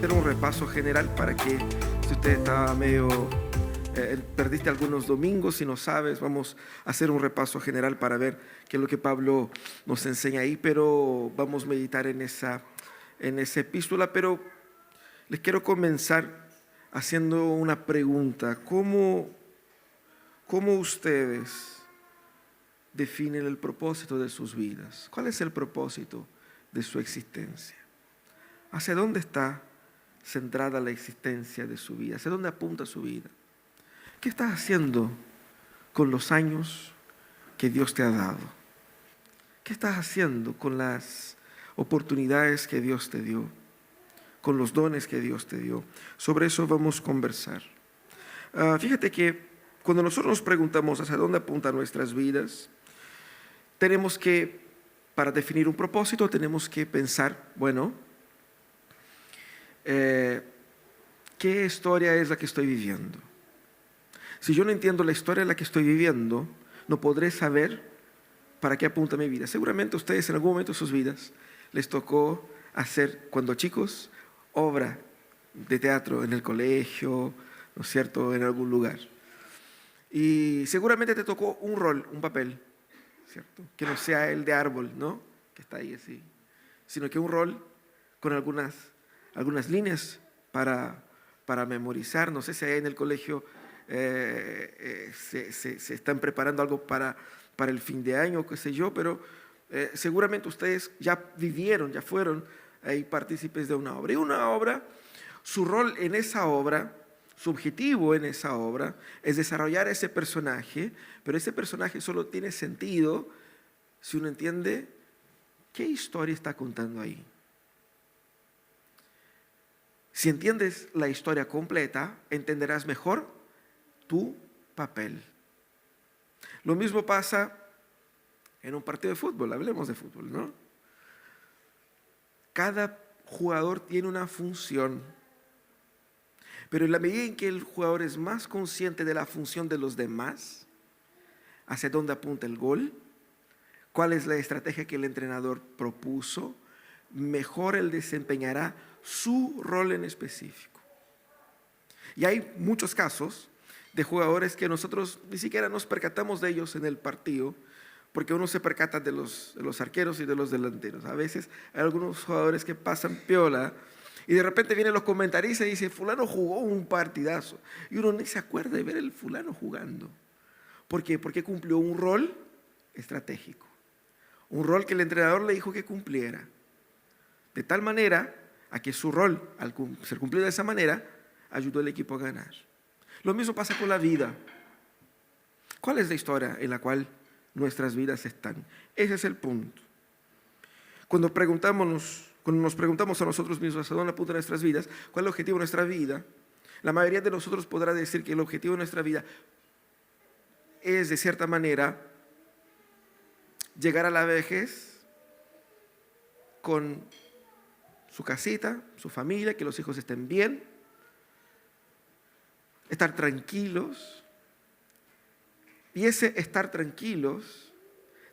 hacer un repaso general para que, si usted estaba medio, perdiste algunos domingos, si no sabes, vamos a hacer un repaso general para ver qué es lo que Pablo nos enseña ahí, pero vamos a meditar en esa epístola. Pero les quiero comenzar haciendo una pregunta. ¿Cómo ustedes definen el propósito de sus vidas? ¿Cuál es el propósito de su existencia? ¿Hacia dónde está centrada la existencia de su vida? ¿Hacia dónde apunta su vida? ¿Qué estás haciendo con los años que Dios te ha dado? ¿Qué estás haciendo con las oportunidades que Dios te dio? Con los dones que Dios te dio. Sobre eso vamos a conversar. Fíjate que cuando nosotros nos preguntamos hacia dónde apuntan nuestras vidas, tenemos que, para definir un propósito, tenemos que pensar, bueno, ¿qué historia es la que estoy viviendo? Si yo no entiendo la historia en la que estoy viviendo, no podré saber para qué apunta mi vida. Seguramente a ustedes en algún momento de sus vidas les tocó hacer, cuando chicos, obra de teatro en el colegio, ¿no es cierto?, en algún lugar. Y seguramente te tocó un rol, un papel, ¿cierto? Que no sea el de árbol, ¿no?, que está ahí así, sino que un rol con algunas líneas para memorizar. No sé si ahí en el colegio se están preparando algo para el fin de año, qué sé yo, pero seguramente ustedes ya vivieron, ya fueron ahí partícipes de una obra. Y una obra, su rol en esa obra, su objetivo en esa obra es desarrollar ese personaje, pero ese personaje solo tiene sentido si uno entiende qué historia está contando ahí. Si entiendes la historia completa, entenderás mejor tu papel. Lo mismo pasa en un partido de fútbol, hablemos de fútbol, ¿no? Cada jugador tiene una función, pero en la medida en que el jugador es más consciente de la función de los demás, hacia dónde apunta el gol, cuál es la estrategia que el entrenador propuso, mejor él desempeñará su rol en específico. Y hay muchos casos de jugadores que nosotros ni siquiera nos percatamos de ellos en el partido, porque uno se percata de los arqueros y de los delanteros. A veces hay algunos jugadores que pasan piola y de repente vienen los comentaristas y dicen, fulano jugó un partidazo. Y uno ni se acuerda de ver el fulano jugando. ¿Por qué? Porque cumplió un rol estratégico. Un rol que el entrenador le dijo que cumpliera. De tal manera a que su rol, al ser cumplido de esa manera, ayudó al equipo a ganar. Lo mismo pasa con la vida. ¿Cuál es la historia en la cual nuestras vidas están? Ese es el punto. Cuando nos preguntamos a nosotros mismos a dónde apuntan nuestras vidas, cuál es el objetivo de nuestra vida, la mayoría de nosotros podrá decir que el objetivo de nuestra vida es, de cierta manera, llegar a la vejez con su casita, su familia, que los hijos estén bien, estar tranquilos. Y ese estar tranquilos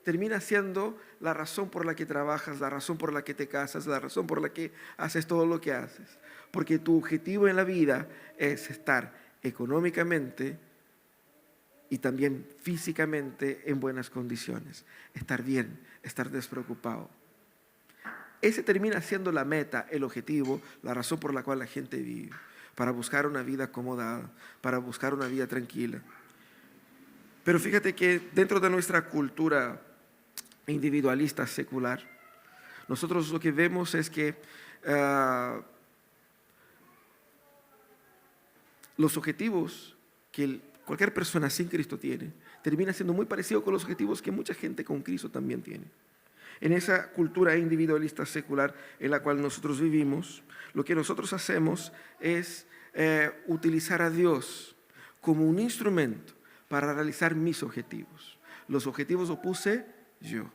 termina siendo la razón por la que trabajas, la razón por la que te casas, la razón por la que haces todo lo que haces. Porque tu objetivo en la vida es estar económicamente y también físicamente en buenas condiciones. Estar bien, estar despreocupado. Ese termina siendo la meta, el objetivo, la razón por la cual la gente vive. Para buscar una vida acomodada, para buscar una vida tranquila. Pero fíjate que dentro de nuestra cultura individualista secular, nosotros lo que vemos es que los objetivos que cualquier persona sin Cristo tiene, termina siendo muy parecido con los objetivos que mucha gente con Cristo también tiene. En esa cultura individualista secular en la cual nosotros vivimos, lo que nosotros hacemos es utilizar a Dios como un instrumento para realizar mis objetivos. Los objetivos los puse yo.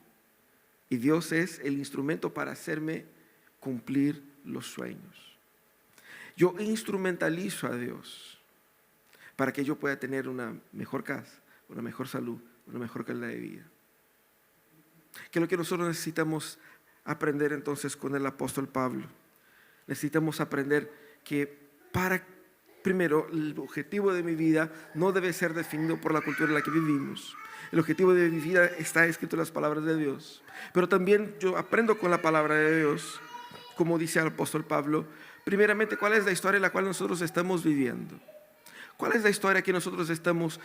Y Dios es el instrumento para hacerme cumplir los sueños. Yo instrumentalizo a Dios para que yo pueda tener una mejor casa, una mejor salud, una mejor calidad de vida. ¿Qué es lo que nosotros necesitamos aprender entonces con el apóstol Pablo? Necesitamos aprender que primero, el objetivo de mi vida no debe ser definido por la cultura en la que vivimos. El objetivo de mi vida está escrito en las palabras de Dios. Pero también yo aprendo con la palabra de Dios, como dice el apóstol Pablo, primeramente, ¿cuál es la historia en la cual nosotros estamos viviendo? ¿Cuál es la historia que nosotros estamos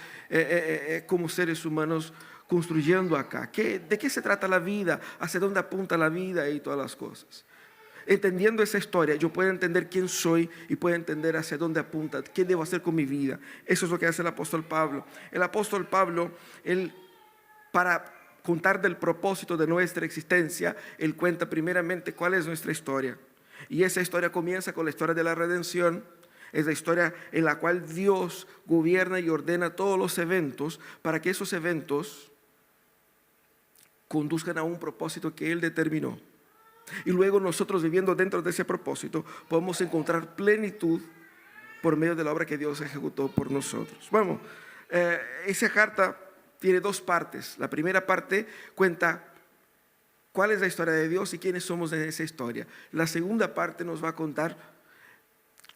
como seres humanos construyendo acá? ¿De qué se trata la vida? ¿Hacia dónde apunta la vida y todas las cosas? Entendiendo esa historia, yo puedo entender quién soy y puedo entender hacia dónde apunta, qué debo hacer con mi vida. Eso es lo que hace el apóstol Pablo. El apóstol Pablo, él, para contar del propósito de nuestra existencia, él cuenta primeramente cuál es nuestra historia. Y esa historia comienza con la historia de la redención. Es la historia en la cual Dios gobierna y ordena todos los eventos para que esos eventos conduzcan a un propósito que Él determinó. Y luego nosotros, viviendo dentro de ese propósito, podemos encontrar plenitud por medio de la obra que Dios ejecutó por nosotros. Vamos, esa carta tiene dos partes. La primera parte cuenta cuál es la historia de Dios y quiénes somos en esa historia. La segunda parte nos va a contar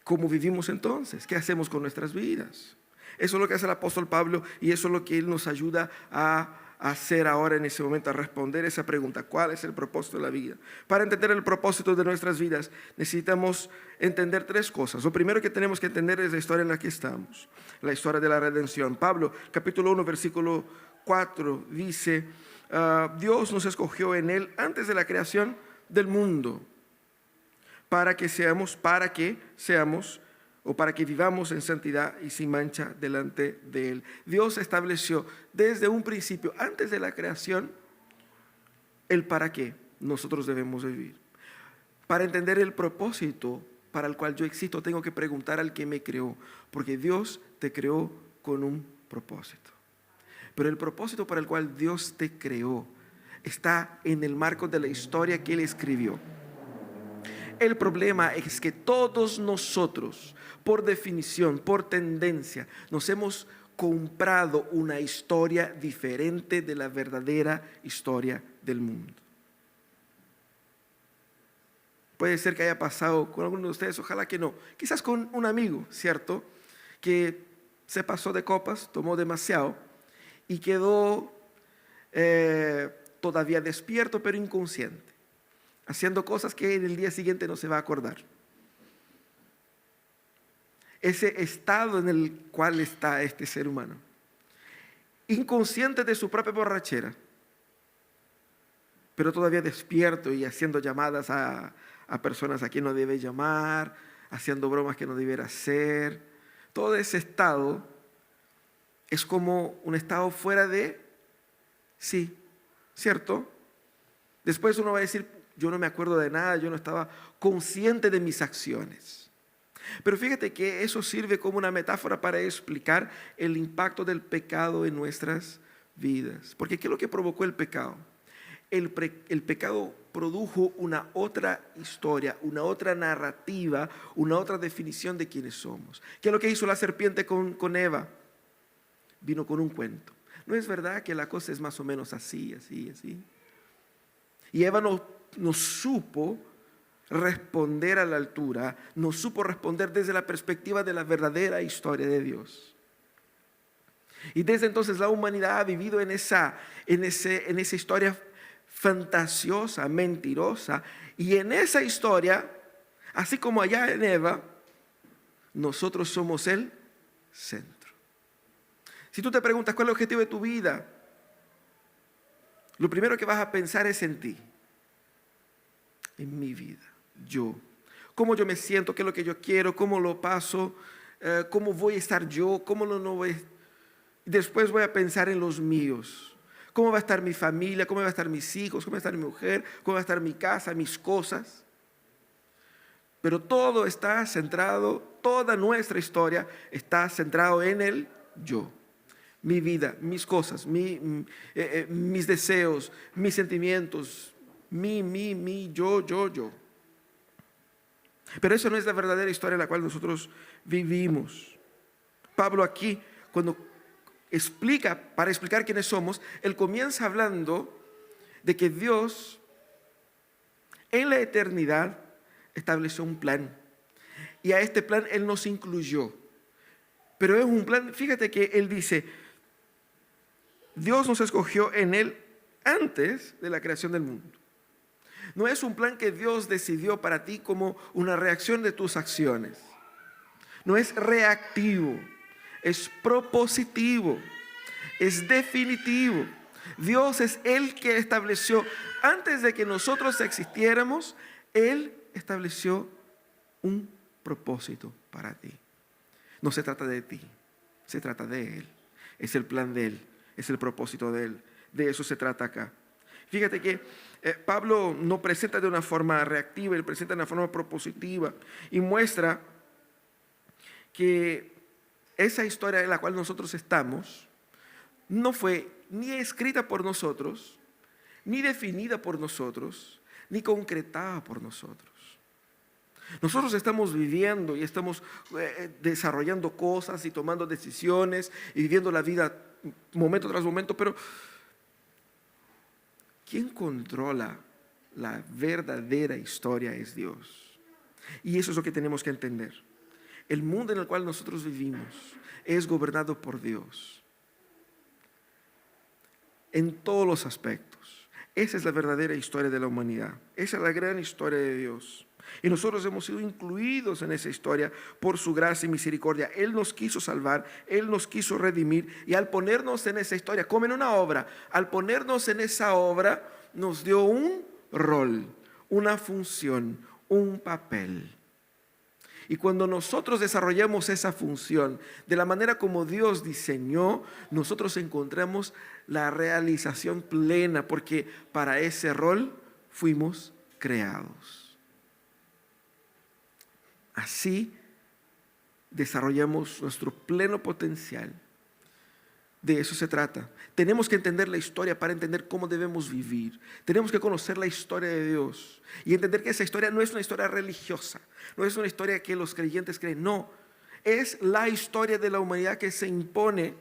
cómo vivimos entonces, qué hacemos con nuestras vidas. Eso es lo que hace el apóstol Pablo y eso es lo que él nos ayuda a hacer ahora en ese momento, a responder esa pregunta: ¿cuál es el propósito de la vida? Para entender el propósito de nuestras vidas necesitamos entender tres cosas. Lo primero que tenemos que entender es la historia en la que estamos, la historia de la redención. Pablo, capítulo 1, versículo 4, dice: Dios nos escogió en Él antes de la creación del mundo, para que vivamos en santidad y sin mancha delante de Él. Dios estableció desde un principio, antes de la creación, el para qué nosotros debemos vivir. Para entender el propósito para el cual yo existo, tengo que preguntar al que me creó, porque Dios te creó con un propósito. Pero el propósito para el cual Dios te creó está en el marco de la historia que Él escribió. El problema es que todos nosotros, por definición, por tendencia, nos hemos comprado una historia diferente de la verdadera historia del mundo. Puede ser que haya pasado con alguno de ustedes, ojalá que no. Quizás con un amigo, ¿cierto? Que se pasó de copas, tomó demasiado y quedó todavía despierto pero inconsciente, haciendo cosas que en el día siguiente no se va a acordar. Ese estado en el cual está este ser humano, inconsciente de su propia borrachera, pero todavía despierto y haciendo llamadas a personas a quien no debe llamar, haciendo bromas que no debiera hacer. Todo ese estado es como un estado fuera de sí, ¿cierto? Después uno va a decir: yo no me acuerdo de nada, yo no estaba consciente de mis acciones. Pero fíjate que eso sirve como una metáfora para explicar el impacto del pecado en nuestras vidas. Porque ¿qué es lo que provocó el pecado? El pecado produjo una otra historia, una otra narrativa, una otra definición de quiénes somos. ¿Qué es lo que hizo la serpiente con Eva? Vino con un cuento. ¿No es verdad que la cosa es más o menos así, así, así? Y Eva no supo responder a la altura, no supo responder desde la perspectiva de la verdadera historia de Dios. Y desde entonces la humanidad ha vivido en esa historia fantasiosa, mentirosa, y en esa historia, así como allá en Eva, nosotros somos el centro. Si tú te preguntas cuál es el objetivo de tu vida, lo primero que vas a pensar es en ti, en mi vida, yo. Cómo yo me siento, qué es lo que yo quiero, cómo lo paso, cómo voy a estar yo, cómo no voy. Después voy a pensar en los míos. Cómo va a estar mi familia, cómo van a estar mis hijos, cómo va a estar mi mujer, cómo va a estar mi casa, mis cosas. Pero todo está centrado, toda nuestra historia está centrado en el yo. Mi vida, mis cosas, mis deseos, mis sentimientos, yo. Pero eso no es la verdadera historia en la cual nosotros vivimos. Pablo aquí, cuando para explicar quiénes somos, él comienza hablando de que Dios en la eternidad estableció un plan. y a este plan Él nos incluyó. Pero es un plan, fíjate que Él dice, Dios nos escogió en Él antes de la creación del mundo. No es un plan que Dios decidió para ti como una reacción de tus acciones. No es reactivo, es propositivo, es definitivo. Dios es el que estableció, antes de que nosotros existiéramos, Él estableció un propósito para ti. No se trata de ti, se trata de Él. Es el plan de Él, es el propósito de Él. De eso se trata acá. Fíjate que Pablo no presenta de una forma reactiva, él presenta de una forma propositiva y muestra que esa historia en la cual nosotros estamos no fue ni escrita por nosotros, ni definida por nosotros, ni concretada por nosotros. Nosotros estamos viviendo y estamos desarrollando cosas y tomando decisiones y viviendo la vida momento tras momento, pero ¿quién controla la verdadera historia? Es Dios. Y eso es lo que tenemos que entender. El mundo en el cual nosotros vivimos es gobernado por Dios. En todos los aspectos. Esa es la verdadera historia de la humanidad. Esa es la gran historia de Dios. Y nosotros hemos sido incluidos en esa historia por su gracia y misericordia. Él nos quiso salvar, Él nos quiso redimir. Y al ponernos en esa historia, como en una obra, al ponernos en esa obra, nos dio un rol, una función, un papel. Y cuando nosotros desarrollamos esa función de la manera como Dios diseñó, nosotros encontramos la realización plena, porque para ese rol fuimos creados. Así desarrollamos nuestro pleno potencial. De eso se trata. Tenemos que entender la historia para entender cómo debemos vivir. Tenemos que conocer la historia de Dios y entender que esa historia no es una historia religiosa, no es una historia que los creyentes creen, no. Es la historia de la humanidad que se impone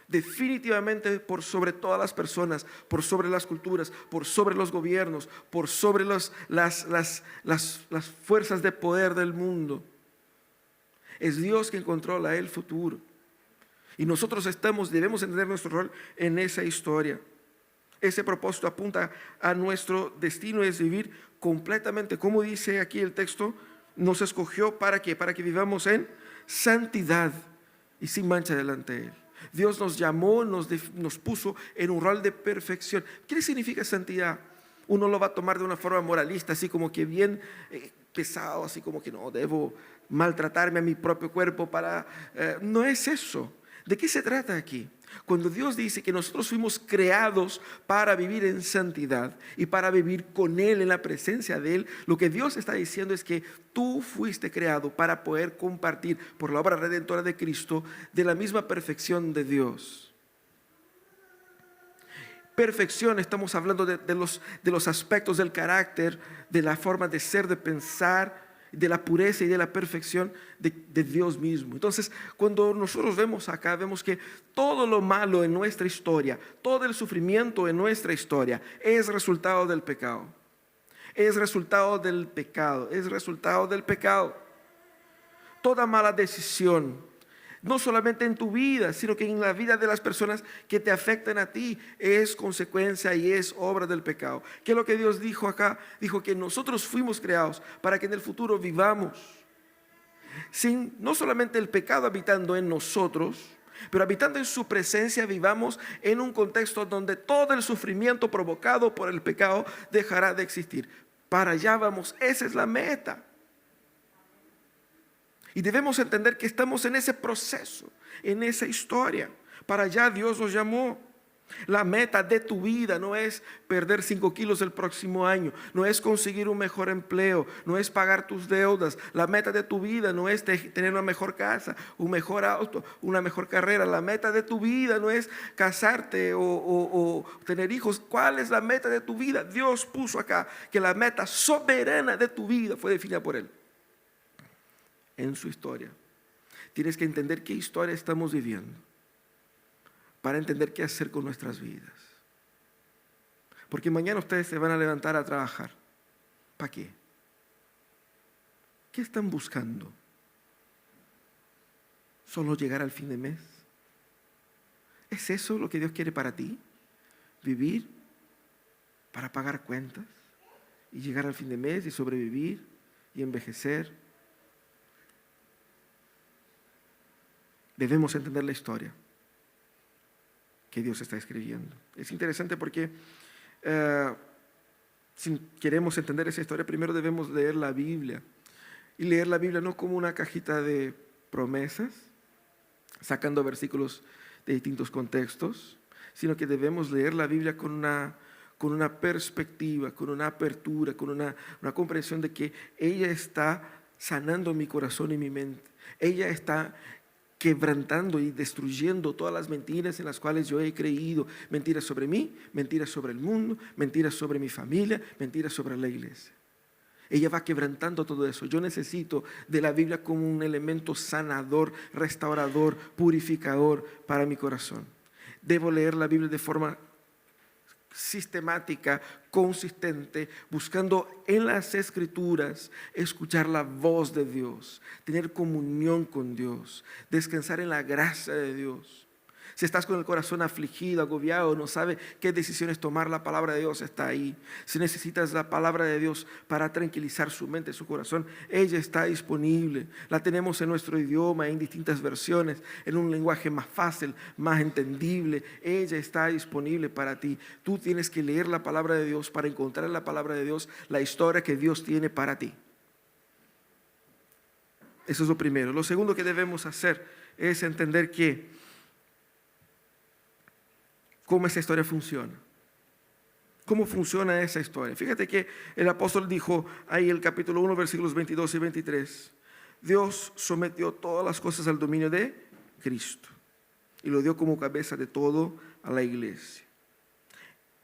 definitivamente por sobre todas las personas, por sobre las culturas, por sobre los gobiernos, por sobre las fuerzas de poder del mundo. Es Dios quien controla el futuro. Y nosotros debemos entender nuestro rol en esa historia. Ese propósito apunta a nuestro destino, es vivir completamente, como dice aquí el texto, nos escogió ¿para qué? Para que vivamos en santidad y sin mancha delante de Él. Dios nos llamó, nos puso en un rol de perfección. ¿Qué significa santidad? Uno lo va a tomar de una forma moralista, así como que bien pesado, así como que no, debo maltratarme a mi propio cuerpo para... no es eso. ¿De qué se trata aquí? Cuando Dios dice que nosotros fuimos creados para vivir en santidad y para vivir con Él, en la presencia de Él, lo que Dios está diciendo es que tú fuiste creado para poder compartir por la obra redentora de Cristo de la misma perfección de Dios. Perfección, estamos hablando de los aspectos del carácter, de la forma de ser, de pensar, de la pureza y de la perfección de Dios mismo. Entonces, cuando nosotros vemos acá, vemos que todo lo malo en nuestra historia, todo el sufrimiento en nuestra historia es resultado del pecado. Es resultado del pecado, es resultado del pecado. Toda mala decisión, no solamente en tu vida, sino que en la vida de las personas que te afectan a ti, es consecuencia y es obra del pecado. ¿Qué es lo que Dios dijo acá? Dijo que nosotros fuimos creados para que en el futuro vivamos sin no solamente el pecado habitando en nosotros, pero habitando en su presencia vivamos en un contexto donde todo el sufrimiento provocado por el pecado dejará de existir. Para allá vamos, esa es la meta. Y debemos entender que estamos en ese proceso, en esa historia. Para allá Dios nos llamó. La meta de tu vida no es perder 5 kilos el próximo año, no es conseguir un mejor empleo, no es pagar tus deudas. La meta de tu vida no es tener una mejor casa, un mejor auto, una mejor carrera. La meta de tu vida no es casarte o tener hijos. ¿Cuál es la meta de tu vida? Dios puso acá que la meta soberana de tu vida fue definida por Él en su historia. Tienes que entender qué historia estamos viviendo para entender qué hacer con nuestras vidas. Porque mañana ustedes se van a levantar a trabajar. ¿Para qué? ¿Qué están buscando? solo llegar al fin de mes? ¿Es eso lo que Dios quiere para ti? ¿Vivir para pagar cuentas y llegar al fin de mes y sobrevivir y envejecer? Debemos entender la historia que Dios está escribiendo. Es interesante porque si queremos entender esa historia, primero debemos leer la Biblia. Y leer la Biblia no como una cajita de promesas, sacando versículos de distintos contextos, sino que debemos leer la Biblia con una perspectiva, con una apertura, con una comprensión de que ella está sanando mi corazón y mi mente. Ella está quebrantando y destruyendo todas las mentiras en las cuales yo he creído. Mentiras sobre mí, mentiras sobre el mundo, mentiras sobre mi familia, mentiras sobre la iglesia. Ella va quebrantando todo eso. Yo necesito de la Biblia como un elemento sanador, restaurador, purificador para mi corazón. Debo leer la Biblia de forma sistemática, consistente, buscando en las Escrituras escuchar la voz de Dios, tener comunión con Dios, descansar en la gracia de Dios. Si estás con el corazón afligido, agobiado, no sabes qué decisiones tomar, la palabra de Dios está ahí. Si necesitas la palabra de Dios para tranquilizar su mente, su corazón, ella está disponible. La tenemos en nuestro idioma, en distintas versiones, en un lenguaje más fácil, más entendible. Ella está disponible para ti. Tú tienes que leer la palabra de Dios para encontrar en la palabra de Dios la historia que Dios tiene para ti. Eso es lo primero. Lo segundo que debemos hacer es entender cómo esa historia funciona. ¿Cómo funciona esa historia? Fíjate que el apóstol dijo ahí en el capítulo 1, versículos 22 y 23, Dios sometió todas las cosas al dominio de Cristo y lo dio como cabeza de todo a la iglesia.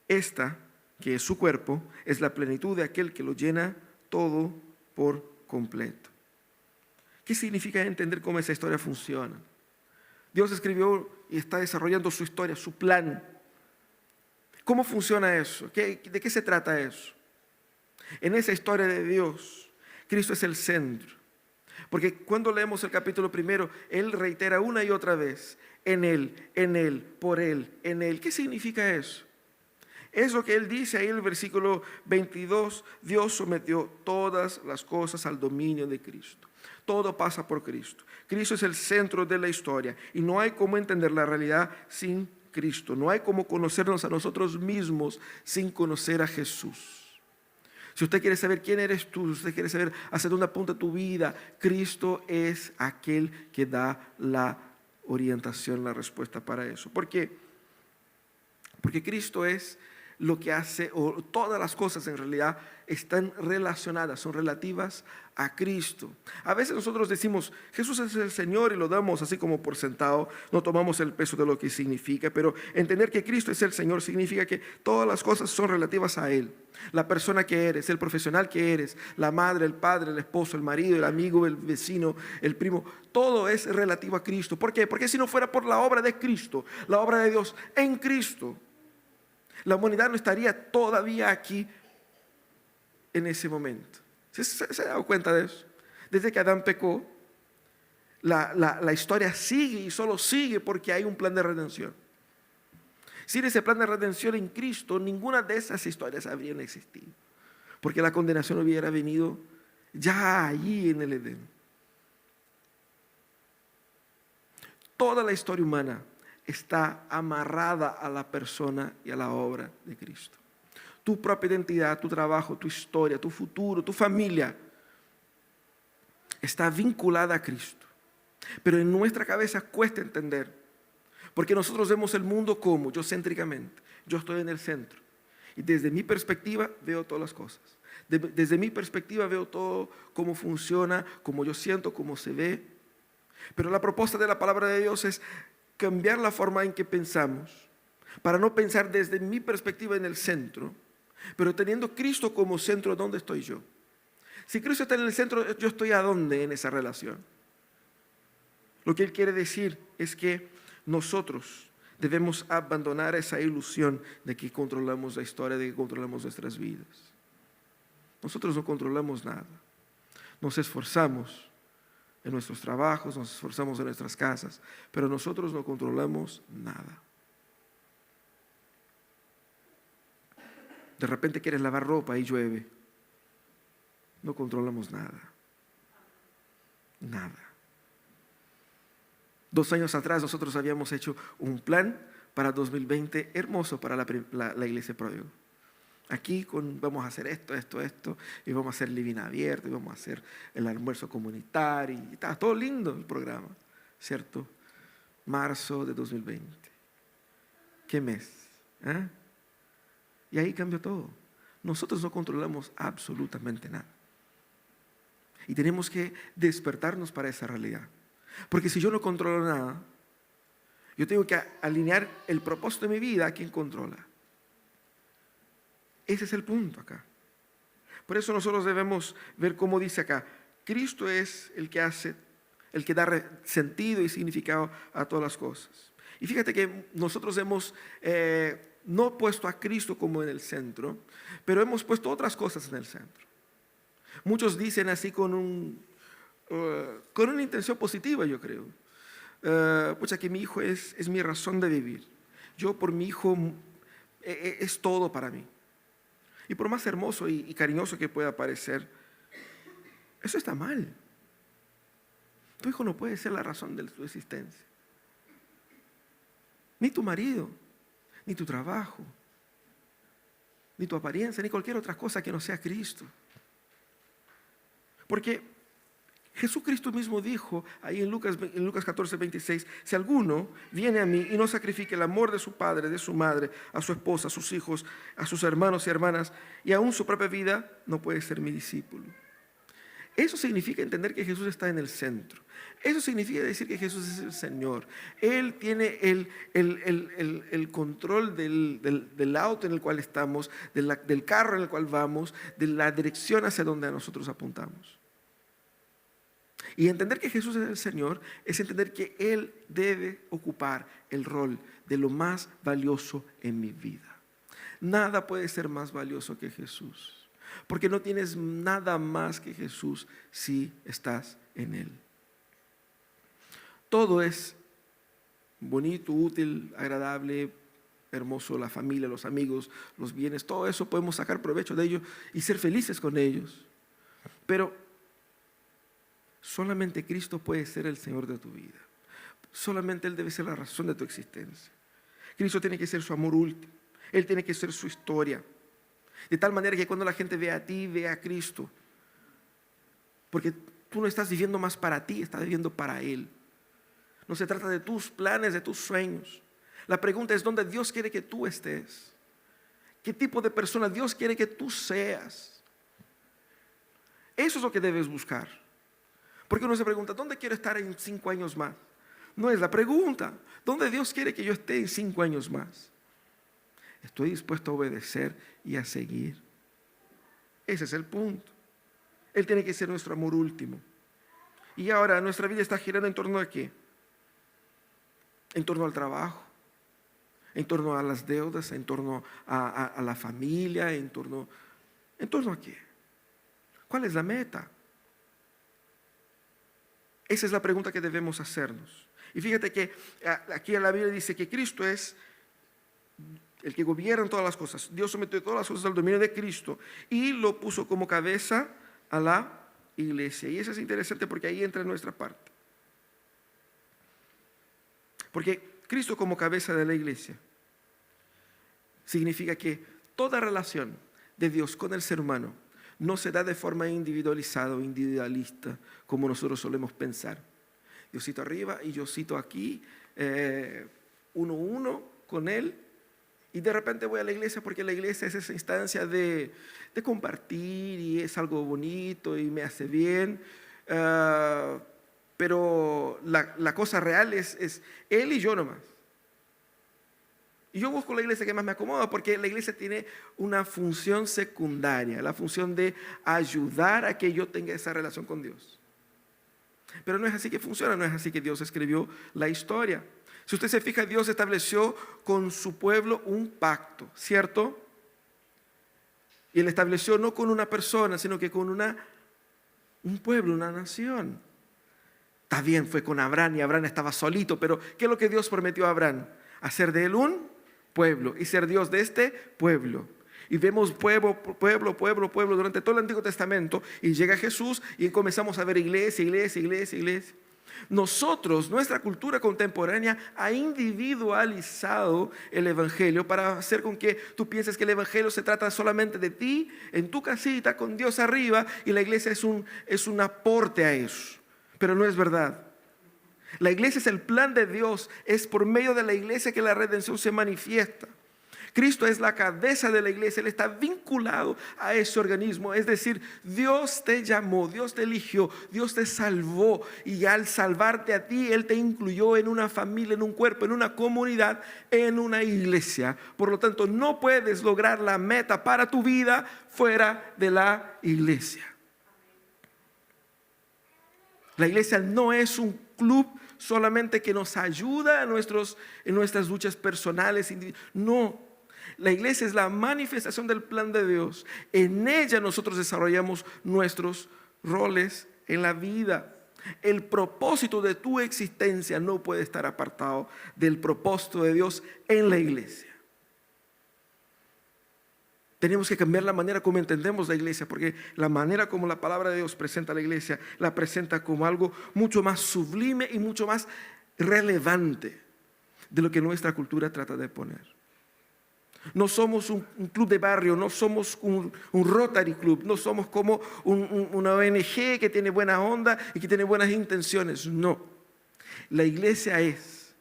Esta, que es su cuerpo, es la plenitud de aquel que lo llena todo por completo. ¿Qué significa entender cómo esa historia funciona? Dios escribió y está desarrollando su historia, su plan. ¿Cómo funciona eso? ¿De qué se trata eso? En esa historia de Dios, Cristo es el centro. Porque cuando leemos el capítulo primero, Él reitera una y otra vez, en Él, por Él, en Él. ¿Qué significa eso? Es lo que Él dice ahí en el versículo 22, Dios sometió todas las cosas al dominio de Cristo. Todo pasa por Cristo. Cristo es el centro de la historia y no hay cómo entender la realidad sin Cristo. No hay cómo conocernos a nosotros mismos sin conocer a Jesús. Si usted quiere saber quién eres tú, si usted quiere saber hacia dónde apunta tu vida, Cristo es aquel que da la orientación, la respuesta para eso. ¿Por qué? Porque Cristo es lo que hace, o todas las cosas en realidad están relacionadas, son relativas a Cristo. A veces nosotros decimos, Jesús es el Señor y lo damos así como por sentado, no tomamos el peso de lo que significa, pero entender que Cristo es el Señor significa que todas las cosas son relativas a Él. La persona que eres, el profesional que eres, la madre, el padre, el esposo, el marido, el amigo, el vecino, el primo, todo es relativo a Cristo. ¿Por qué? Porque si no fuera por la obra de Cristo, la obra de Dios en Cristo, la humanidad no estaría todavía aquí en ese momento. ¿Se ha dado cuenta de eso? Desde que Adán pecó, la historia sigue y solo sigue porque hay un plan de redención. Sin ese plan de redención en Cristo, ninguna de esas historias habrían existido. Porque la condenación hubiera venido ya allí en el Edén. Toda la historia humana está amarrada a la persona y a la obra de Cristo. Tu propia identidad, tu trabajo, tu historia, tu futuro, tu familia está vinculada a Cristo. Pero en nuestra cabeza cuesta entender, porque nosotros vemos el mundo como yo céntricamente. Yo estoy en el centro y desde mi perspectiva veo todas las cosas. Desde mi perspectiva veo todo cómo funciona, cómo yo siento, cómo se ve. Pero la propuesta de la palabra de Dios es cambiar la forma en que pensamos, para no pensar desde mi perspectiva en el centro, pero teniendo Cristo como centro, ¿dónde estoy yo? Si Cristo está en el centro, ¿yo estoy a dónde en esa relación? Lo que Él quiere decir es que nosotros debemos abandonar esa ilusión de que controlamos la historia, de que controlamos nuestras vidas. Nosotros no controlamos nada. Nos esforzamos, en nuestros trabajos, nos esforzamos en nuestras casas, pero nosotros no controlamos nada. De repente quieres lavar ropa y llueve. No controlamos nada. Nada. 2 años atrás nosotros habíamos hecho un plan para 2020 hermoso para la iglesia Pródigo. Aquí vamos a hacer esto, y vamos a hacer living abierto, y vamos a hacer el almuerzo comunitario, y está todo lindo el programa, ¿cierto? Marzo de 2020. ¿Qué mes? ¿Eh? Y ahí cambió todo. Nosotros no controlamos absolutamente nada. Y tenemos que despertarnos para esa realidad. Porque si yo no controlo nada, yo tengo que alinear el propósito de mi vida a quien controla. Ese es el punto acá. Por eso nosotros debemos ver cómo dice acá, Cristo es el que hace, el que da sentido y significado a todas las cosas. Y fíjate que nosotros hemos no puesto a Cristo como en el centro, pero hemos puesto otras cosas en el centro. Muchos dicen así con una intención positiva, yo creo. Pucha, que mi hijo es mi razón de vivir. Yo por mi hijo es todo para mí. Y por más hermoso y cariñoso que pueda parecer, eso está mal. Tu hijo no puede ser la razón de tu existencia. Ni tu marido, ni tu trabajo, ni tu apariencia, ni cualquier otra cosa que no sea Cristo. Porque Jesucristo mismo dijo ahí en Lucas 14, 26, si alguno viene a mí y no sacrifique el amor de su padre, de su madre, a su esposa, a sus hijos, a sus hermanos y hermanas, y aún su propia vida, no puede ser mi discípulo. Eso significa entender que Jesús está en el centro. Eso significa decir que Jesús es el Señor. Él tiene el control del auto en el cual estamos, del carro en el cual vamos, de la dirección hacia donde nosotros apuntamos. Y entender que Jesús es el Señor es entender que Él debe ocupar el rol de lo más valioso en mi vida. Nada puede ser más valioso que Jesús, porque no tienes nada más que Jesús si estás en Él. Todo es bonito, útil, agradable, hermoso, la familia, los amigos, los bienes, todo eso podemos sacar provecho de ello y ser felices con ellos. Pero solamente Cristo puede ser el Señor de tu vida. Solamente Él debe ser la razón de tu existencia. Cristo tiene que ser su amor último. Él tiene que ser su historia. De tal manera que cuando la gente vea a ti, vea a Cristo. Porque tú no estás viviendo más para ti, estás viviendo para Él. No se trata de tus planes, de tus sueños. La pregunta es ¿dónde Dios quiere que tú estés? ¿Qué tipo de persona Dios quiere que tú seas? Eso es lo que debes buscar. Porque uno se pregunta, ¿dónde quiero estar en 5 años más? No es la pregunta. ¿Dónde Dios quiere que yo esté en 5 años más? Estoy dispuesto a obedecer y a seguir. Ese es el punto. Él tiene que ser nuestro amor último. Y ahora nuestra vida está girando en torno a ¿qué? En torno al trabajo, en torno a las deudas, en torno a la familia, en torno a ¿qué? ¿Cuál es la meta? Esa es la pregunta que debemos hacernos. Y fíjate que aquí en la Biblia dice que Cristo es el que gobierna todas las cosas. Dios sometió todas las cosas al dominio de Cristo y lo puso como cabeza a la iglesia. Y eso es interesante porque ahí entra nuestra parte. Porque Cristo como cabeza de la iglesia significa que toda relación de Dios con el ser humano no se da de forma individualizada o individualista como nosotros solemos pensar. Diosito arriba y yo cito aquí, uno con Él, y de repente voy a la iglesia porque la iglesia es esa instancia de compartir y es algo bonito y me hace bien, pero la cosa real es Él y yo nomás. Y yo busco la iglesia que más me acomoda porque la iglesia tiene una función secundaria, la función de ayudar a que yo tenga esa relación con Dios. Pero no es así que funciona, no es así que Dios escribió la historia. Si usted se fija, Dios estableció con su pueblo un pacto, ¿cierto? Y Él estableció no con una persona, sino que con un pueblo, una nación. Está bien, fue con Abraham y Abraham estaba solito, pero ¿qué es lo que Dios prometió a Abraham? Hacer de él un pueblo y ser Dios de este pueblo. Y vemos pueblo durante todo el Antiguo Testamento, y llega Jesús y comenzamos a ver iglesia. Nosotros, nuestra cultura contemporánea ha individualizado el Evangelio para hacer con que tú pienses que el Evangelio se trata solamente de ti, en tu casita, con Dios arriba, y la iglesia es un aporte a eso. Pero no es verdad. La iglesia es el plan de Dios, es por medio de la iglesia que la redención se manifiesta. Cristo es la cabeza de la iglesia, Él está vinculado a ese organismo. Es decir, Dios te llamó, Dios te eligió, Dios te salvó, y al salvarte a ti, Él te incluyó en una familia, en un cuerpo, en una comunidad, en una iglesia. Por lo tanto, no puedes lograr la meta para tu vida fuera de la iglesia. La iglesia no es un club solamente que nos ayuda en nuestras luchas personales. No. La iglesia es la manifestación del plan de Dios. En ella nosotros desarrollamos nuestros roles en la vida. El propósito de tu existencia no puede estar apartado del propósito de Dios en la iglesia. Tenemos que cambiar la manera como entendemos la iglesia, porque la manera como la palabra de Dios presenta a la iglesia, la presenta como algo mucho más sublime y mucho más relevante de lo que nuestra cultura trata de poner. No somos un club de barrio, no somos un Rotary Club, no somos como una ONG que tiene buena onda y que tiene buenas intenciones. No, la iglesia es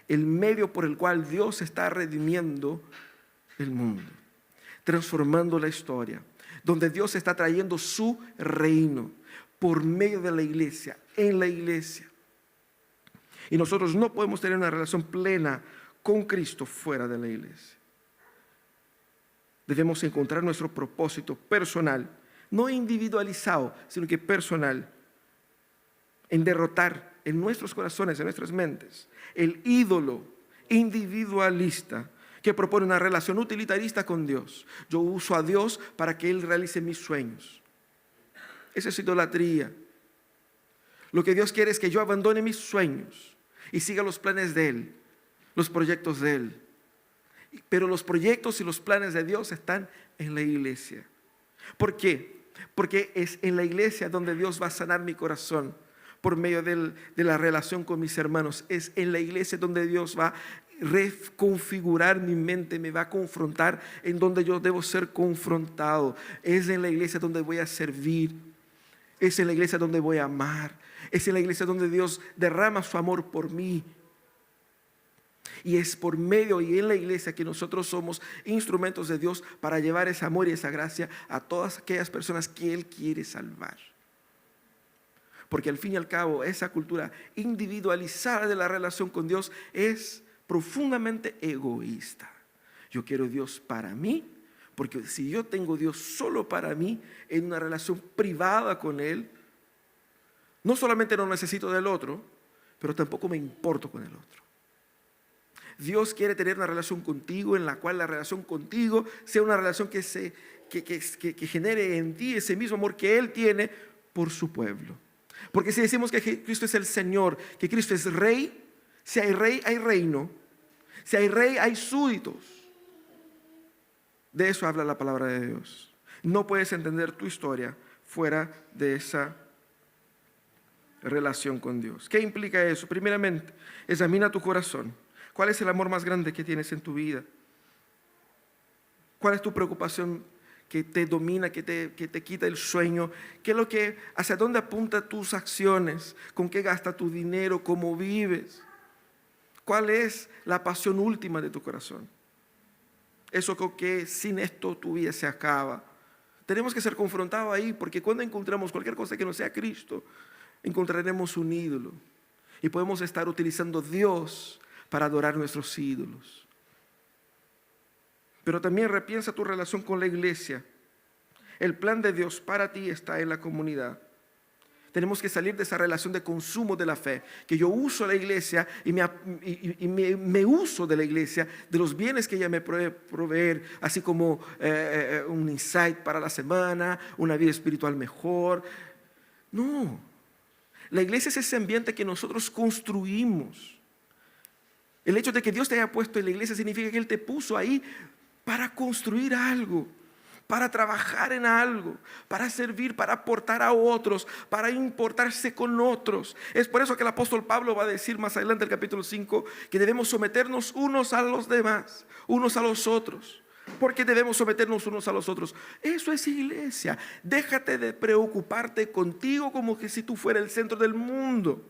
el medio por el cual Dios está redimiendo el mundo, transformando la historia, donde Dios está trayendo su reino por medio de la iglesia, en la iglesia. Y nosotros no podemos tener una relación plena con Cristo fuera de la iglesia. Debemos encontrar nuestro propósito personal, no individualizado, sino que personal, en derrotar en nuestros corazones, en nuestras mentes, el ídolo individualista que propone una relación utilitarista con Dios. Yo uso a Dios para que Él realice mis sueños. Esa es idolatría. Lo que Dios quiere es que yo abandone mis sueños y siga los planes de Él, los proyectos de Él. Pero los proyectos y los planes de Dios están en la iglesia. ¿Por qué? Porque es en la iglesia donde Dios va a sanar mi corazón por medio de la relación con mis hermanos. Es en la iglesia donde Dios va a reconfigurar mi mente, me va a confrontar en donde yo debo ser confrontado. Es en la iglesia donde voy a servir. Es en la iglesia donde voy a amar. Es en la iglesia donde Dios derrama su amor por mí. Y es por medio y en la iglesia que nosotros somos instrumentos de Dios para llevar ese amor y esa gracia a todas aquellas personas que Él quiere salvar. Porque al fin y al cabo, esa cultura individualizada de la relación con Dios es profundamente egoísta. Yo quiero Dios para mí, porque si yo tengo Dios solo para mí, en una relación privada con Él, no solamente no necesito del otro, pero tampoco me importo con el otro. Dios quiere tener una relación contigo en la cual la relación contigo sea una relación que genere en ti ese mismo amor que Él tiene por su pueblo. Porque si decimos que Cristo es el Señor, que Cristo es Rey, si hay Rey hay reino, si hay Rey hay súbditos. De eso habla la palabra de Dios. No puedes entender tu historia fuera de esa relación con Dios. ¿Qué implica eso? Primeramente, examina tu corazón. ¿Cuál es el amor más grande que tienes en tu vida? ¿Cuál es tu preocupación que te domina, que te quita el sueño? ¿Qué es lo que, hacia dónde apuntan tus acciones? ¿Con qué gasta tu dinero? ¿Cómo vives? ¿Cuál es la pasión última de tu corazón? Eso con que sin esto tu vida se acaba. Tenemos que ser confrontados ahí, porque cuando encontramos cualquier cosa que no sea Cristo, encontraremos un ídolo. Y podemos estar utilizando Dios para adorar nuestros ídolos. Pero también repiensa tu relación con la iglesia. El plan de Dios para ti está en la comunidad. Tenemos que salir de esa relación de consumo de la fe, que yo uso la iglesia y me uso de la iglesia, de los bienes que ella me puede proveer, así como un insight para la semana, una vida espiritual mejor. No. La iglesia es ese ambiente que nosotros construimos. El hecho de que Dios te haya puesto en la iglesia significa que Él te puso ahí para construir algo, para trabajar en algo, para servir, para aportar a otros, para importarse con otros. Es por eso que el apóstol Pablo va a decir más adelante, el capítulo 5, que debemos someternos unos a los demás, unos a los otros. ¿Por qué debemos someternos unos a los otros? Eso es iglesia. Déjate de preocuparte contigo como que si tú fueras el centro del mundo.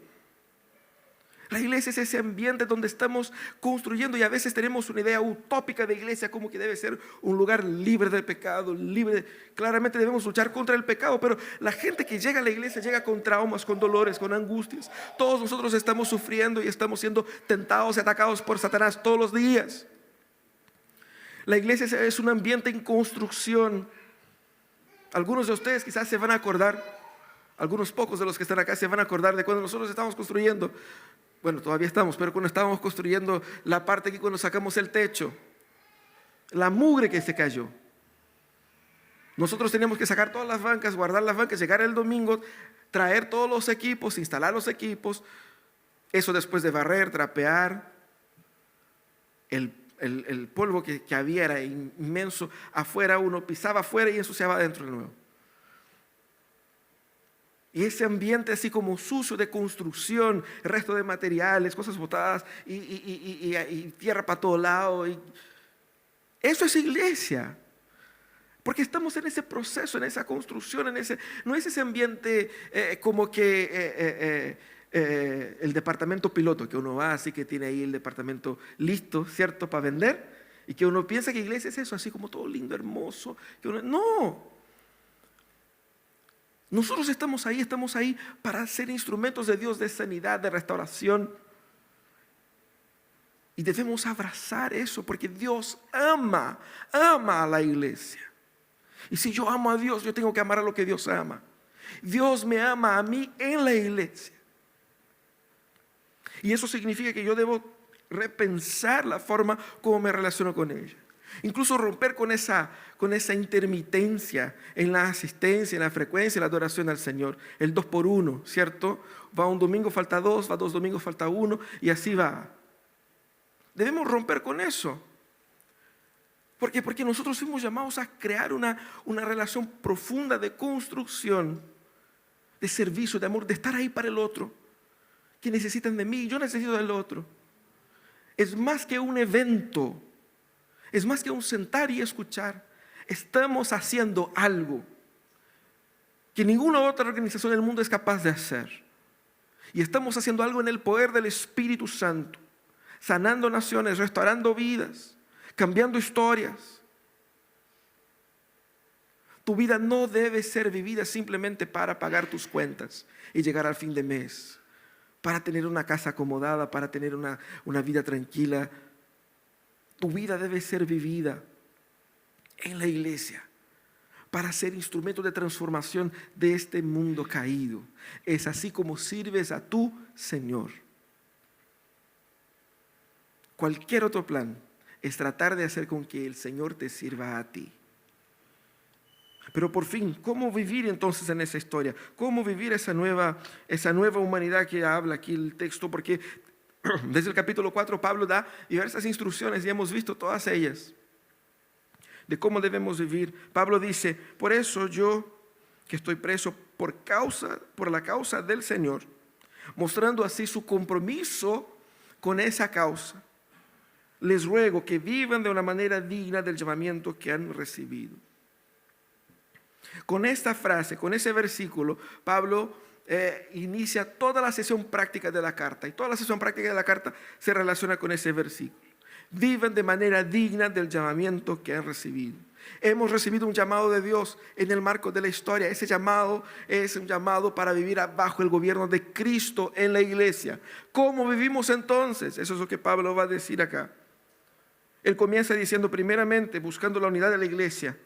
La iglesia es ese ambiente donde estamos construyendo, y a veces tenemos una idea utópica de iglesia como que debe ser un lugar libre de pecado, claramente debemos luchar contra el pecado, pero la gente que llega a la iglesia llega con traumas, con dolores, con angustias. Todos nosotros estamos sufriendo y estamos siendo tentados y atacados por Satanás todos los días. La iglesia es un ambiente en construcción. Algunos de ustedes quizás se van a acordar, algunos pocos de los que están acá se van a acordar de cuando nosotros estamos construyendo. Bueno, todavía estamos, pero cuando estábamos construyendo la parte aquí, cuando sacamos el techo, la mugre que se cayó. Nosotros teníamos que sacar todas las bancas, guardar las bancas, llegar el domingo, traer todos los equipos, instalar los equipos. Eso después de barrer, trapear. El polvo que había era inmenso. Afuera uno pisaba afuera y ensuciaba adentro de nuevo. Y ese ambiente así como sucio de construcción, el resto de materiales, cosas botadas y tierra para todo lado. Eso es iglesia. Porque estamos en ese proceso, en esa construcción, no es ese ambiente como que el departamento piloto, que uno va así que tiene ahí el departamento listo, ¿cierto?, para vender. Y que uno piensa que iglesia es eso, así como todo lindo, hermoso. No. Nosotros estamos ahí para ser instrumentos de Dios de sanidad, de restauración. Y debemos abrazar eso porque Dios ama a la iglesia. Y si yo amo a Dios, yo tengo que amar a lo que Dios ama. Dios me ama a mí en la iglesia. Y eso significa que yo debo repensar la forma como me relaciono con ella. Incluso romper con esa intermitencia en la asistencia, en la frecuencia, en la adoración al Señor. El 2 por 1, ¿cierto? Va un domingo, falta 2, va 2 domingos, falta 1 y así va. Debemos romper con eso. ¿Por qué? Porque nosotros fuimos llamados a crear una relación profunda de construcción, de servicio, de amor, de estar ahí para el otro. Que necesitan de mí, yo necesito del otro. Es más que un evento. Es más que un sentar y escuchar. Estamos haciendo algo que ninguna otra organización del mundo es capaz de hacer. Y estamos haciendo algo en el poder del Espíritu Santo, sanando naciones, restaurando vidas, cambiando historias. Tu vida no debe ser vivida simplemente para pagar tus cuentas y llegar al fin de mes, para tener una casa acomodada, para tener una vida tranquila. Tu vida debe ser vivida en la iglesia para ser instrumento de transformación de este mundo caído. Es así como sirves a tu Señor. Cualquier otro plan es tratar de hacer con que el Señor te sirva a ti. Pero por fin, ¿cómo vivir entonces en esa historia? ¿Cómo vivir esa nueva humanidad que habla aquí el texto? Porque desde el capítulo 4 Pablo da diversas instrucciones y hemos visto todas ellas de cómo debemos vivir. Pablo dice: por eso yo, que estoy preso por la causa del Señor, mostrando así su compromiso con esa causa, les ruego que vivan de una manera digna del llamamiento que han recibido. Con esta frase, con ese versículo, Pablo inicia toda la sesión práctica de la carta, y toda la sesión práctica de la carta se relaciona con ese versículo. Viven de manera digna del llamamiento que han recibido. Hemos recibido un llamado de Dios en el marco de la historia. Ese llamado es un llamado para vivir bajo el gobierno de Cristo en la iglesia. ¿Cómo vivimos entonces? Eso es lo que Pablo va a decir acá. Él comienza diciendo, primeramente, buscando la unidad de la iglesia,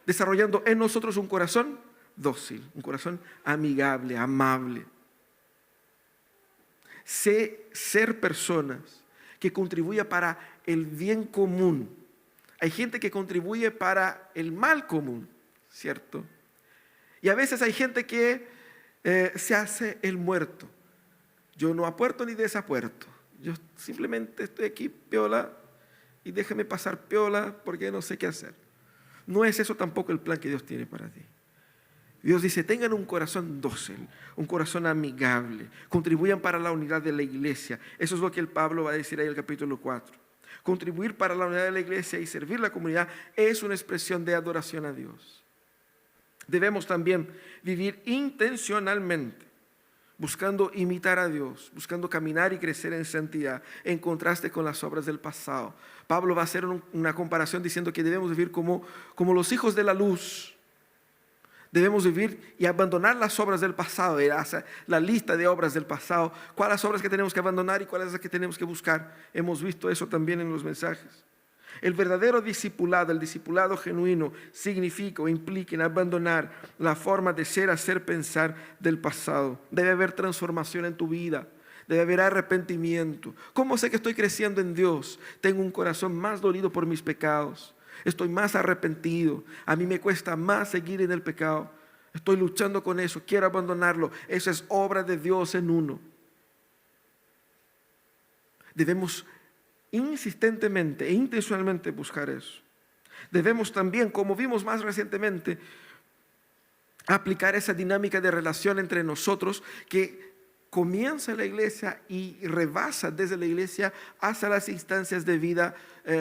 desarrollando en nosotros un corazón dócil, un corazón amigable, amable. Ser personas que contribuyan para el bien común. Hay gente que contribuye para el mal común, ¿cierto? Y a veces hay gente que se hace el muerto. Yo no apuerto ni desapuerto. Yo simplemente estoy aquí piola y déjame pasar piola porque no sé qué hacer. No es eso tampoco el plan que Dios tiene para ti. Dios dice, tengan un corazón dócil, un corazón amigable, contribuyan para la unidad de la iglesia. Eso es lo que el Pablo va a decir ahí en el capítulo 4. Contribuir para la unidad de la iglesia y servir la comunidad es una expresión de adoración a Dios. Debemos también vivir intencionalmente, buscando imitar a Dios, buscando caminar y crecer en santidad, en contraste con las obras del pasado. Pablo va a hacer una comparación diciendo que debemos vivir como los hijos de la luz. Debemos vivir y abandonar las obras del pasado, la lista de obras del pasado, cuáles obras que tenemos que abandonar y cuáles las que tenemos que buscar. Hemos visto eso también en los mensajes. El verdadero discipulado, el discipulado genuino, significa o implica en abandonar la forma de ser, hacer, pensar del pasado. Debe haber transformación en tu vida. Debe haber arrepentimiento. ¿Cómo sé que estoy creciendo en Dios? Tengo un corazón más dolido por mis pecados. Estoy más arrepentido. A mí me cuesta más seguir en el pecado. Estoy luchando con eso. Quiero abandonarlo. Eso es obra de Dios en uno. Debemos insistentemente e intencionalmente buscar eso. Debemos también, como vimos más recientemente, aplicar esa dinámica de relación entre nosotros que comienza en la iglesia y rebasa desde la iglesia hasta las instancias de vida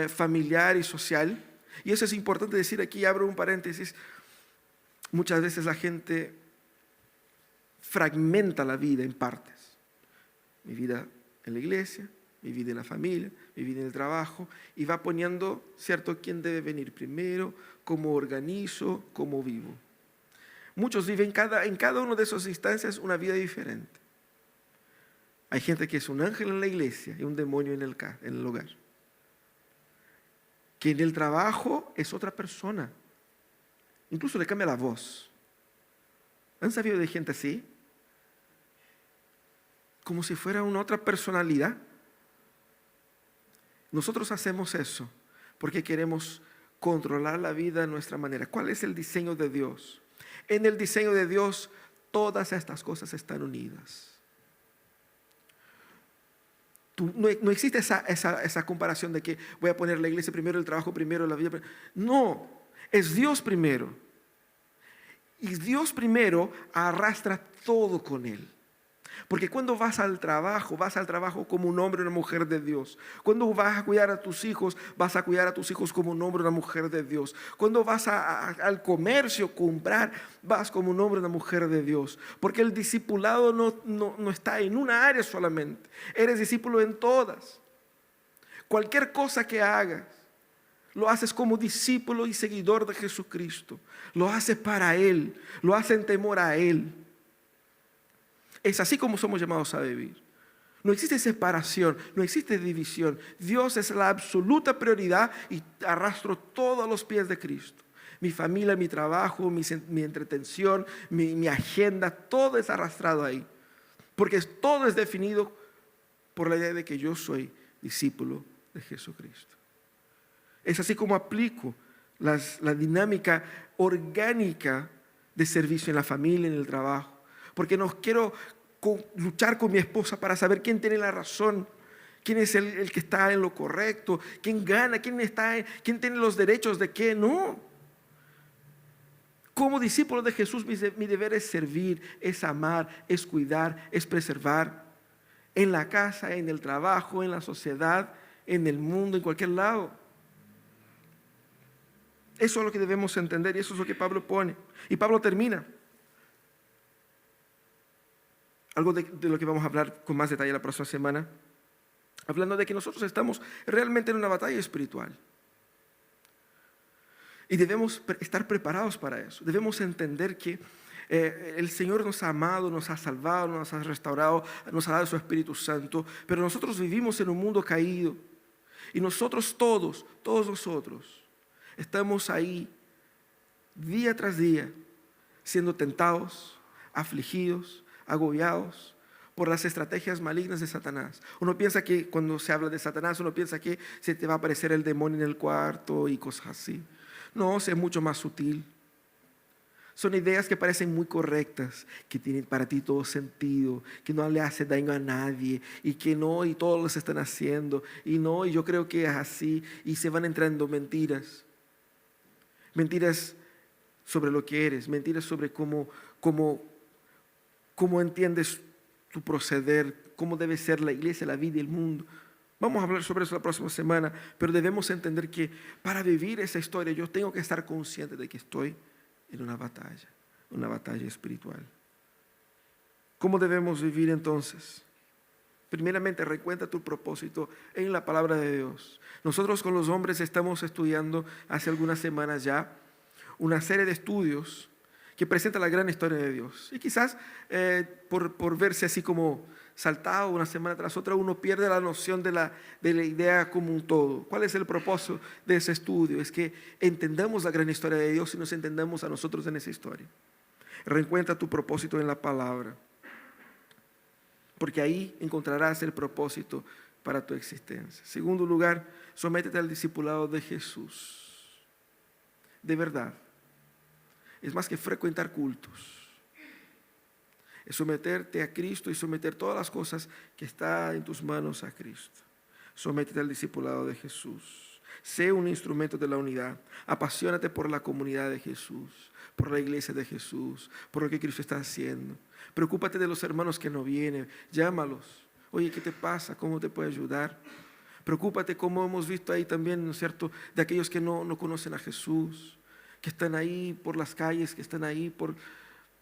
familiar y social. Y eso es importante decir aquí, abro un paréntesis. Muchas veces la gente fragmenta la vida en partes. Mi vida en la iglesia, mi vida en la familia, mi vida en el trabajo, y va poniendo, ¿cierto?, quién debe venir primero, cómo organizo, cómo vivo. Muchos viven en cada una de esas instancias una vida diferente. Hay gente que es un ángel en la iglesia y un demonio en el hogar. Que en el trabajo es otra persona. Incluso le cambia la voz. ¿Han sabido de gente así? Como si fuera una otra personalidad. Nosotros hacemos eso porque queremos controlar la vida de nuestra manera. ¿Cuál es el diseño de Dios? En el diseño de Dios, todas estas cosas están unidas. No existe esa comparación de que voy a poner la iglesia primero, el trabajo primero, la vida primero. No, es Dios primero. Y Dios primero arrastra todo con Él. Porque cuando vas al trabajo como un hombre o una mujer de Dios. Cuando vas a cuidar a tus hijos, vas a cuidar a tus hijos como un hombre o una mujer de Dios. Cuando vas al comercio, comprar, vas como un hombre o una mujer de Dios. Porque el discipulado no está en una área solamente. Eres discípulo en todas. Cualquier cosa que hagas, lo haces como discípulo y seguidor de Jesucristo. Lo haces para Él, lo haces en temor a Él. Es así como somos llamados a vivir. No existe separación, no existe división. Dios es la absoluta prioridad y arrastro todo a los pies de Cristo. Mi familia, mi trabajo, mi entretención, mi agenda, todo es arrastrado ahí. Porque todo es definido por la idea de que yo soy discípulo de Jesucristo. Es así como aplico la dinámica orgánica de servicio en la familia, en el trabajo. Porque no quiero luchar con mi esposa para saber quién tiene la razón, quién es el que está en lo correcto, quién gana, quién tiene los derechos de qué. No. Como discípulo de Jesús, mi deber es servir, es amar, es cuidar, es preservar. En la casa, en el trabajo, en la sociedad, en el mundo, en cualquier lado. Eso es lo que debemos entender y eso es lo que Pablo pone. Y Pablo termina. Algo de lo que vamos a hablar con más detalle la próxima semana, hablando de que nosotros estamos realmente en una batalla espiritual. Y debemos estar preparados para eso. Debemos entender que el Señor nos ha amado, nos ha salvado, nos ha restaurado, nos ha dado su Espíritu Santo, pero nosotros vivimos en un mundo caído. Y nosotros todos nosotros, estamos ahí día tras día, siendo tentados, afligidos, agobiados por las estrategias malignas de Satanás. Uno piensa que cuando se habla de Satanás, uno piensa que se te va a aparecer el demonio en el cuarto y cosas así. No, es mucho más sutil. Son ideas que parecen muy correctas, que tienen para ti todo sentido, que no le hace daño a nadie y que no, y todos los están haciendo, y no, y yo creo que es así, y se van entrando mentiras. Mentiras sobre lo que eres, mentiras sobre cómo entiendes tu proceder, cómo debe ser la iglesia, la vida y el mundo. Vamos a hablar sobre eso la próxima semana, pero debemos entender que para vivir esa historia yo tengo que estar consciente de que estoy en una batalla espiritual. ¿Cómo debemos vivir entonces? Primeramente, recuenta tu propósito en la palabra de Dios. Nosotros con los hombres estamos estudiando hace algunas semanas ya una serie de estudios que presenta la gran historia de Dios. Y quizás por verse así como saltado una semana tras otra, uno pierde la noción de la idea como un todo. ¿Cuál es el propósito de ese estudio? Es que entendamos la gran historia de Dios y nos entendamos a nosotros en esa historia. Reencuentra tu propósito en la palabra, porque ahí encontrarás el propósito para tu existencia. Segundo lugar, sométete al discipulado de Jesús. De verdad. Es más que frecuentar cultos. Es someterte a Cristo y someter todas las cosas que están en tus manos a Cristo. Sométete al discipulado de Jesús. Sé un instrumento de la unidad. Apasionate por la comunidad de Jesús, por la iglesia de Jesús, por lo que Cristo está haciendo. Preocúpate de los hermanos que no vienen. Llámalos. Oye, ¿qué te pasa? ¿Cómo te puedo ayudar? Preocúpate, como hemos visto ahí también, ¿no es cierto?, de aquellos que no conocen a Jesús, que están ahí por las calles, que están ahí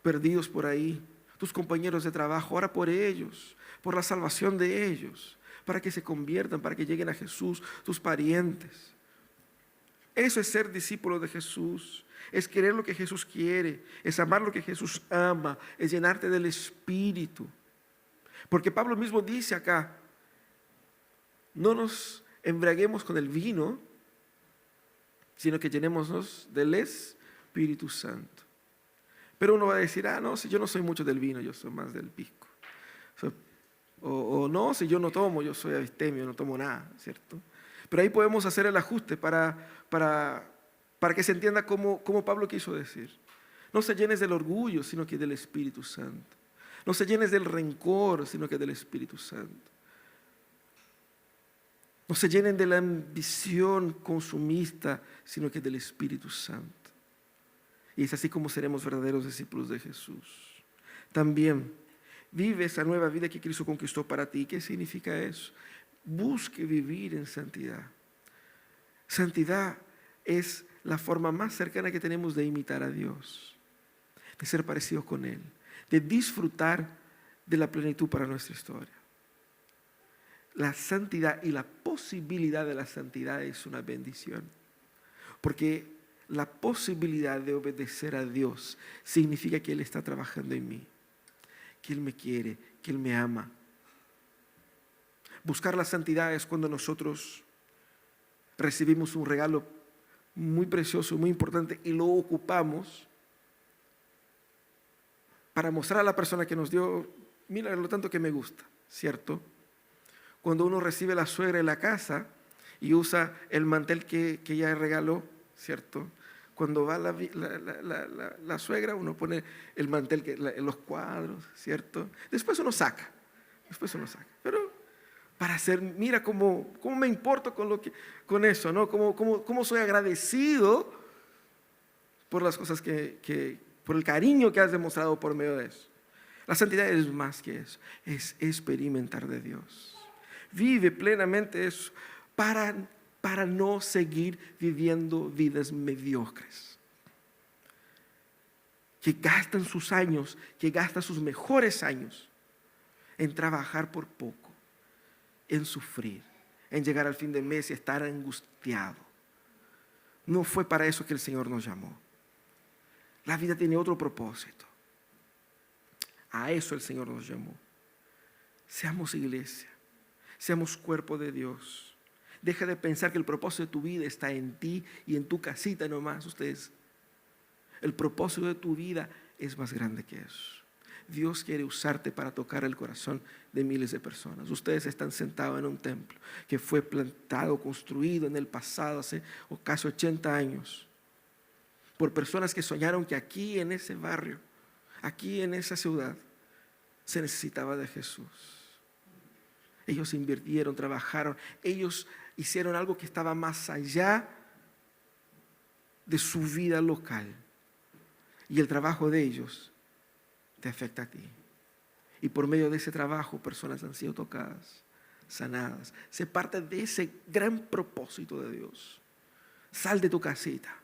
perdidos por ahí. Tus compañeros de trabajo, ora por ellos, por la salvación de ellos, para que se conviertan, para que lleguen a Jesús, tus parientes. Eso es ser discípulo de Jesús, es querer lo que Jesús quiere, es amar lo que Jesús ama, es llenarte del Espíritu. Porque Pablo mismo dice acá, no nos embriaguemos con el vino, sino que llenémonos del Espíritu Santo. Pero uno va a decir, no, si yo no soy mucho del vino, yo soy más del pisco. O no, si yo no tomo, yo soy abstemio, no tomo nada, ¿cierto? Pero ahí podemos hacer el ajuste para que se entienda cómo Pablo quiso decir. No se llenes del orgullo, sino que del Espíritu Santo. No se llenes del rencor, sino que del Espíritu Santo. No se llenen de la ambición consumista, sino que del Espíritu Santo. Y es así como seremos verdaderos discípulos de Jesús. También vive esa nueva vida que Cristo conquistó para ti. ¿Qué significa eso? Busque vivir en santidad. Santidad es la forma más cercana que tenemos de imitar a Dios, de ser parecidos con Él, de disfrutar de la plenitud para nuestra historia. La santidad y la posibilidad de la santidad es una bendición, porque la posibilidad de obedecer a Dios significa que Él está trabajando en mí, que Él me quiere, que Él me ama. Buscar la santidad es cuando nosotros recibimos un regalo muy precioso, muy importante y lo ocupamos para mostrar a la persona que nos dio, mira lo tanto que me gusta, ¿cierto? Cuando uno recibe la suegra en la casa y usa el mantel que ella regaló, ¿cierto? Cuando va la suegra, uno pone el mantel, los cuadros, ¿cierto? Después uno saca. Pero para hacer, mira cómo me importo con eso, ¿no? Cómo soy agradecido por las cosas por el cariño que has demostrado por medio de eso. La santidad es más que eso, es experimentar de Dios. Vive plenamente eso para no seguir viviendo vidas mediocres, que gastan sus años, que gastan sus mejores años en trabajar por poco, en sufrir, en llegar al fin del mes y estar angustiado. No fue para eso que el Señor nos llamó. La vida tiene otro propósito. A eso el Señor nos llamó. Seamos iglesia, seamos cuerpo de Dios. Deja de pensar que el propósito de tu vida está en ti y en tu casita nomás. El propósito de tu vida es más grande que eso. Dios quiere usarte para tocar el corazón de miles de personas. Ustedes están sentados en un templo que fue plantado, construido en el pasado hace casi 80 años. por personas que soñaron que aquí en ese barrio, aquí en esa ciudad, se necesitaba de Jesús. Ellos invirtieron, trabajaron, ellos hicieron algo que estaba más allá de su vida local. Y el trabajo de ellos te afecta a ti. Y por medio de ese trabajo, personas han sido tocadas, sanadas. Sé parte de ese gran propósito de Dios. Sal de tu casita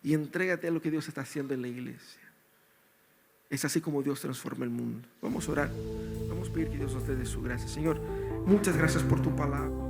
y entrégate a lo que Dios está haciendo en la iglesia. Es así como Dios transforma el mundo. Vamos a orar. Vamos a pedir que Dios nos dé de su gracia. Señor, muchas gracias por tu palabra.